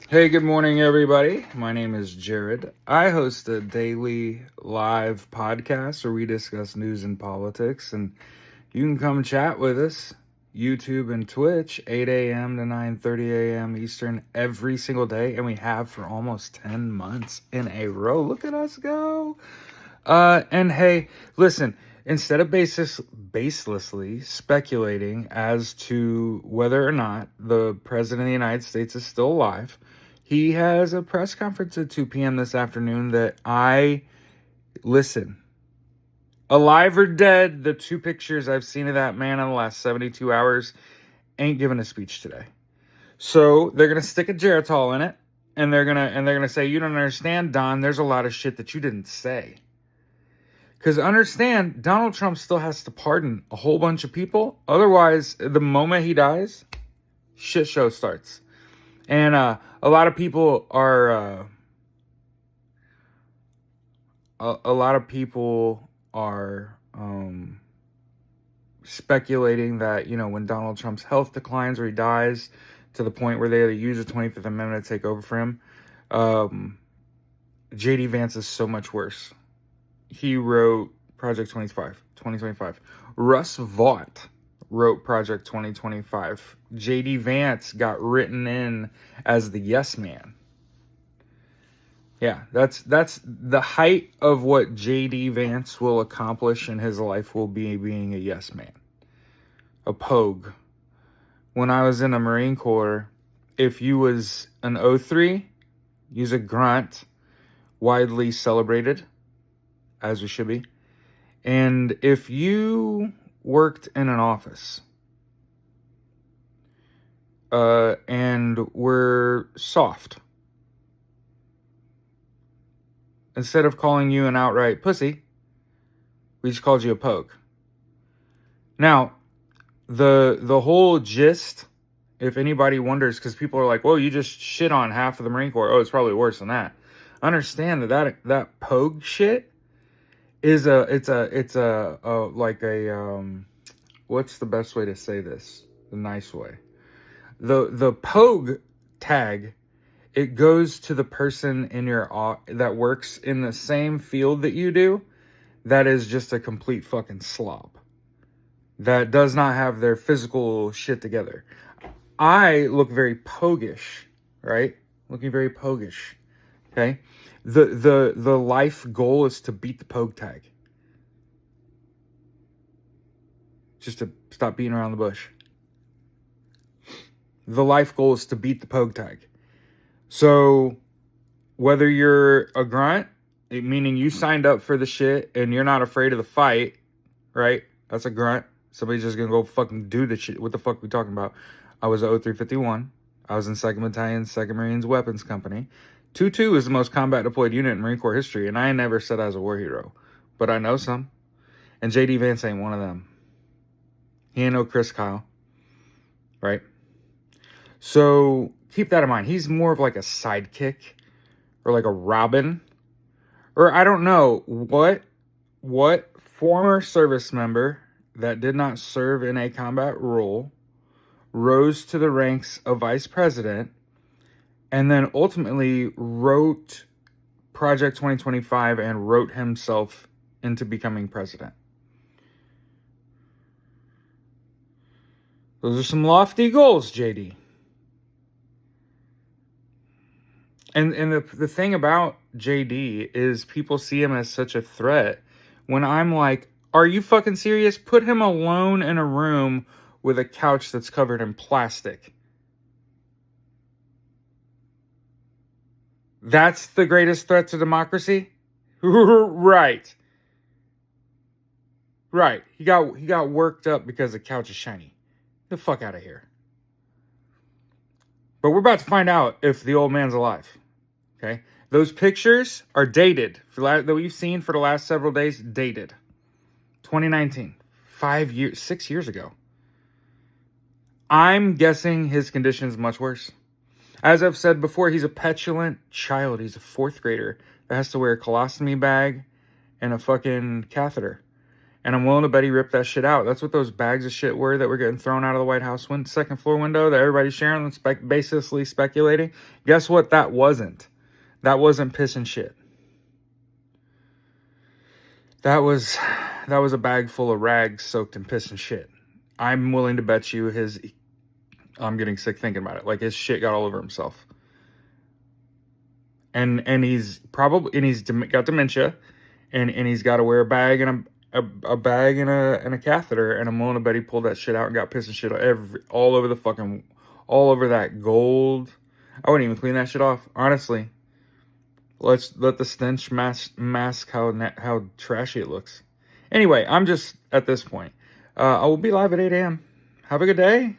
Hey, good morning, everybody. My name is Jared. I host a daily live podcast where we discuss news and politics, and you can come chat with us. YouTube and Twitch, 8 a.m. to 9:30 a.m. Eastern every single day, and we have for almost 10 months in a row. Look at us go. And hey, listen, instead of baselessly speculating as to whether or not the President of the United States is still alive, he has a press conference at 2 p.m. this afternoon that listen, alive or dead, the two pictures I've seen of that man in the last 72 hours ain't giving a speech today. So they're going to stick a Geritol in it, and they're going to say, you don't understand, Don, there's a lot of shit that you didn't say. Because understand, Donald Trump still has to pardon a whole bunch of people. Otherwise, the moment he dies, shit show starts. And a lot of people are speculating that, when Donald Trump's health declines or he dies to the point where they use the 25th Amendment to take over for him, J.D. Vance is so much worse. He wrote Project 2025. Russ Vought wrote Project 2025. J.D. Vance got written in as the yes man. Yeah, that's the height of what J.D. Vance will accomplish in his life will be being a yes man. A pogue. When I was in the Marine Corps, if you was an 03, you's a grunt, widely celebrated, as we should be. And if you worked in an office and were soft, instead of calling you an outright pussy, we just called you a pogue. Now, the whole gist, if anybody wonders, because people are like, well, you just shit on half of the Marine Corps. Oh, it's probably worse than that. Understand that pogue shit is what's the best way to say this? The nice way. The pogue tag, it goes to the person in your that works in the same field that you do, that is just a complete fucking slob, that does not have their physical shit together. I look very pogish, right? Looking very pogish. Okay? The life goal is to beat the pogue tag. Just to stop beating around the bush. The life goal is to beat the pogue tag. So, whether you're a grunt, meaning you signed up for the shit and you're not afraid of the fight, right? That's a grunt. Somebody's just gonna go fucking do the shit. What the fuck are we talking about? I was a 0351. I was in 2nd Battalion, 2nd Marines Weapons Company. 2-2 is the most combat deployed unit in Marine Corps history, and I never said I was a war hero. But I know some. And J.D. Vance ain't one of them. He ain't no Chris Kyle. Right? So, keep that in mind. He's more of like a sidekick, or like a Robbin. Or I don't know what former service member that did not serve in a combat role rose to the ranks of vice president and then ultimately wrote Project 2025 and wrote himself into becoming president. Those are some lofty goals, JD. And the thing about JD is people see him as such a threat when I'm like, are you fucking serious? Put him alone in a room with a couch that's covered in plastic. That's the greatest threat to democracy? Right. Right. He got worked up because the couch is shiny. Get the fuck out of here. But we're about to find out if the old man's alive. Okay? Those pictures are dated. That we've seen for the last several days, dated. 2019. 6 years ago. I'm guessing his condition is much worse. As I've said before, he's a petulant child. He's a 4th grader that has to wear a colostomy bag and a fucking catheter. And I'm willing to bet he ripped that shit out. That's what those bags of shit were that were getting thrown out of the White House second floor window that everybody's sharing and basically speculating. Guess what? That wasn't. That wasn't piss and shit. That was a bag full of rags soaked in piss and shit. I'm willing to bet you I'm getting sick thinking about it. Like, his shit got all over himself. And he's got dementia, and he's got to wear a bag and a bag and a catheter, and I'm willing to bet he pulled that shit out and got piss and shit all over that gold. I wouldn't even clean that shit off, honestly. Let's let the stench mask how trashy it looks. Anyway, I'm just at this point. I will be live at 8 a.m. Have a good day.